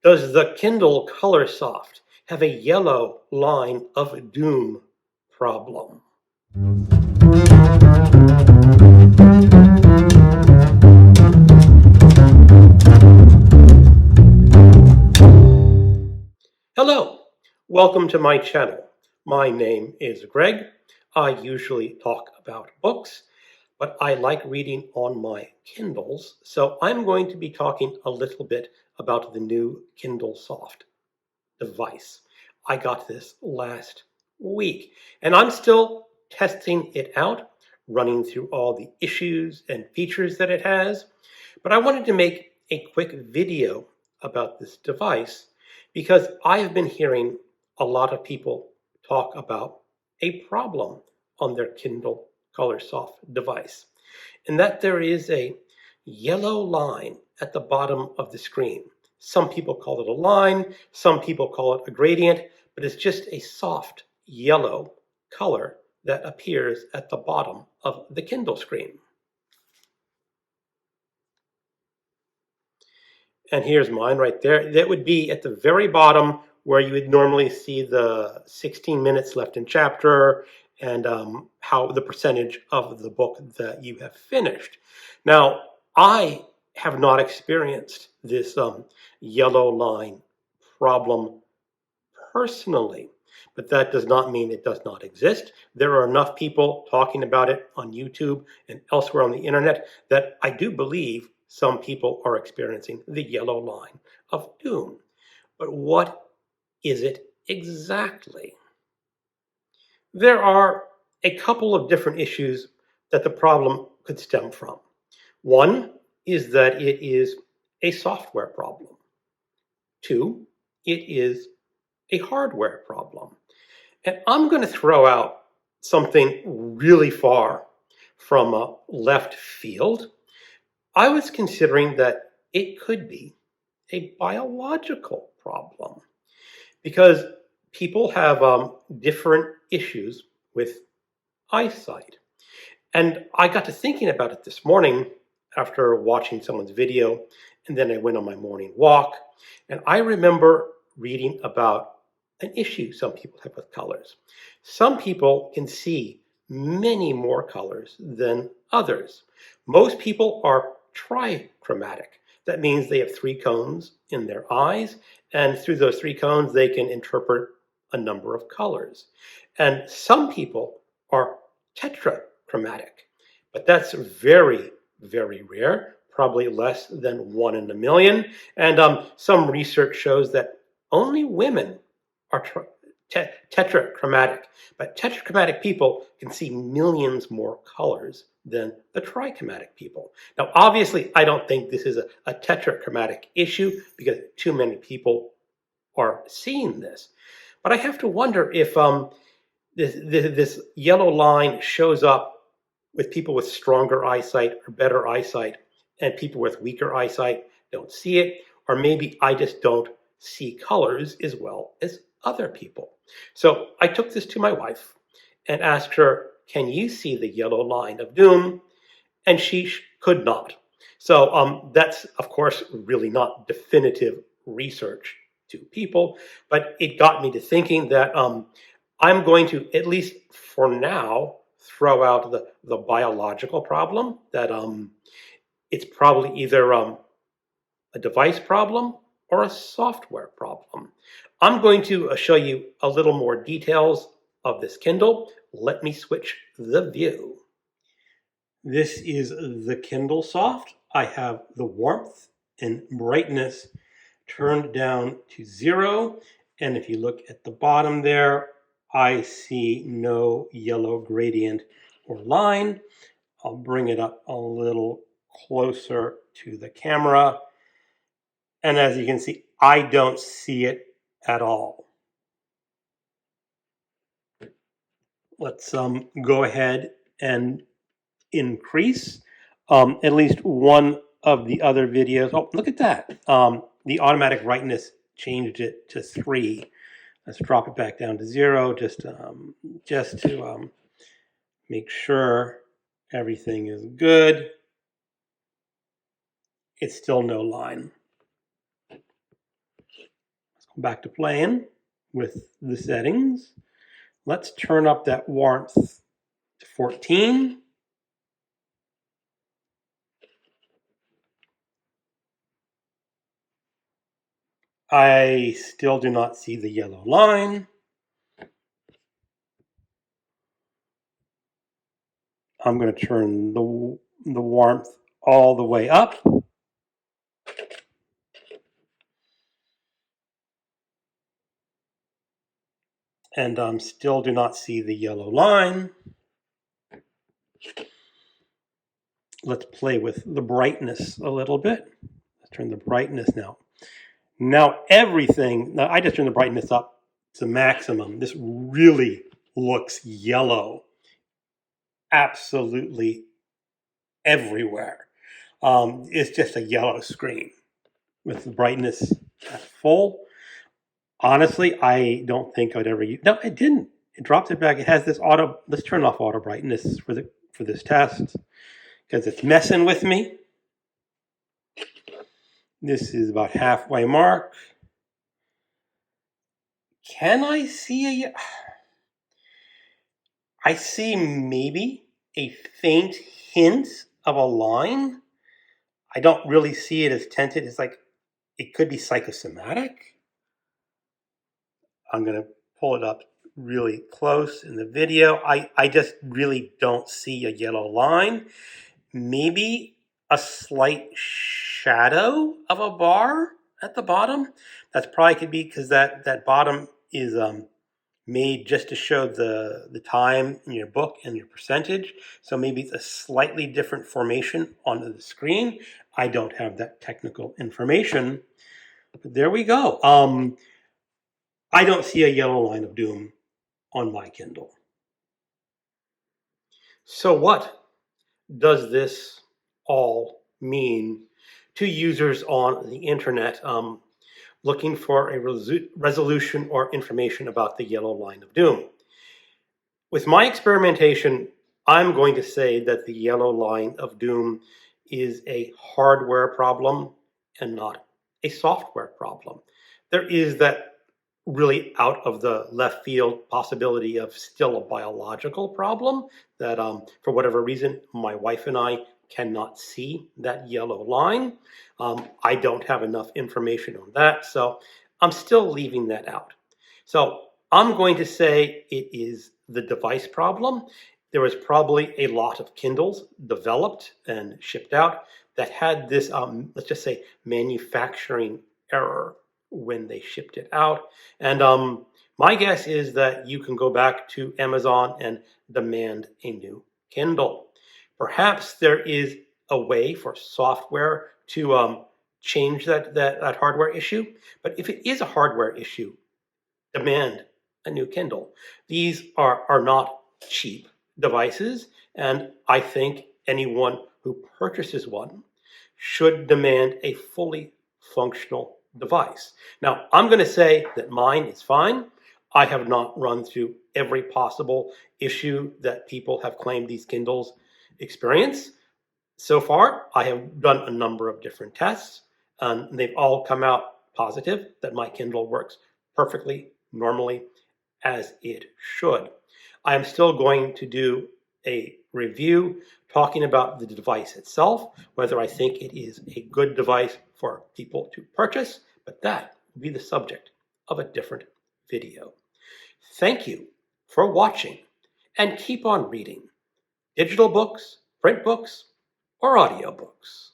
Does the Kindle Colorsoft have a yellow line of doom problem? Hello, welcome to my channel. My name is Greg. I usually talk about books, but I like reading on my Kindles, so I'm going to be talking a little bit about the new Kindle Soft device. I got this last week, and I'm still testing it out, running through all the issues and features that it has. But I wanted to make a quick video about this device because I have been hearing a lot of people talk about a problem on their Kindle Colorsoft device, and that there is a yellow line at the bottom of the screen. Some people call it a line, some people call it a gradient, but it's just a soft yellow color that appears at the bottom of the Kindle screen. And here's mine right there. That would be at the very bottom where you would normally see the 16 minutes left in chapter and how the percentage of the book that you have finished. Now, I have not experienced this yellow line problem personally, but that does not mean it does not exist. There are enough people talking about it on YouTube and elsewhere on the internet that I do believe some people are experiencing the yellow line of doom. But what is it exactly? There are a couple of different issues that the problem could stem from. One is that it is a software problem. Two, it is a hardware problem. And I'm going to throw out something really far from left field. I was considering that it could be a biological problem because people have different issues with eyesight. And I got to thinking about it this morning after watching someone's video, and then I went on my morning walk, and I remember reading about an issue some people have with colors. Some people can see many more colors than others. Most people are trichromatic. That means they have three cones in their eyes, and through those three cones, they can interpret a number of colors. And some people are tetrachromatic, but that's very, very rare, probably less than 1 in a million. And some research shows that only women are tetrachromatic, but tetrachromatic people can see millions more colors than the trichromatic people. Now, obviously, I don't think this is a tetrachromatic issue because too many people are seeing this. But I have to wonder if this yellow line shows up with people with stronger eyesight or better eyesight, and people with weaker eyesight don't see it, or maybe I just don't see colors as well as other people. So I took this to my wife and asked her, can you see the yellow line of doom? And she could not. So that's, of course, really not definitive research to people, but it got me to thinking that I'm going to, at least for now, throw out the biological problem, that it's probably either a device problem or a software problem. I'm going to show you a little more details of this Kindle. Let me switch the view. This is the Kindle Soft. I have the warmth and brightness turned down to 0. And if you look at the bottom there, I see no yellow gradient or line. I'll bring it up a little closer to the camera. And as you can see, I don't see it at all. Let's go ahead and increase at least one of the other videos. Oh, look at that. The automatic brightness changed it to 3. Let's drop it back down to 0 just to make sure everything is good. It's still no line. Back to playing with the settings. Let's turn up that warmth to 14. I still do not see the yellow line. I'm going to turn the warmth all the way up. And still do not see the yellow line. Let's play with the brightness a little bit. Let's turn the brightness now. Now I just turned the brightness up to maximum. This really looks yellow. Absolutely everywhere. It's just a yellow screen with the brightness at full. Honestly, I don't think I'd ever use. No, it didn't. It drops it back. It has this auto. Let's turn off auto brightness for this test because it's messing with me. This is about halfway mark. Can I see I see maybe a faint hint of a line. I don't really see it as tinted. It's like it could be psychosomatic. I'm going to pull it up really close in the video. I just really don't see a yellow line. Maybe a slight shadow of a bar at the bottom. That's probably could be because that bottom is made just to show the time in your book and your percentage. So maybe it's a slightly different formation on the screen. I don't have that technical information. But there we go. I don't see a yellow line of doom on my Kindle. So what does this all mean to users on the internet looking for a resolution or information about the yellow line of doom? With my experimentation, I'm going to say that the yellow line of doom is a hardware problem and not a software problem. There is that really out of the left field possibility of still a biological problem that for whatever reason, my wife and I cannot see that yellow line. I don't have enough information on that, so I'm still leaving that out. So I'm going to say it is the device problem. There was probably a lot of Kindles developed and shipped out that had this, let's just say, manufacturing error when they shipped it out. And my guess is that you can go back to Amazon and demand a new Kindle. Perhaps there is a way for software to change that hardware issue. But if it is a hardware issue, demand a new Kindle. These are not cheap devices, and I think anyone who purchases one should demand a fully functional device. Now, I'm going to say that mine is fine. I have not run through every possible issue that people have claimed these Kindles experience. So far, I have done a number of different tests, and they've all come out positive that my Kindle works perfectly, normally, as it should. I am still going to do a review talking about the device itself, whether I think it is a good device for people to purchase, but that will be the subject of a different video. Thank you for watching, and keep on reading digital books, print books, or audiobooks.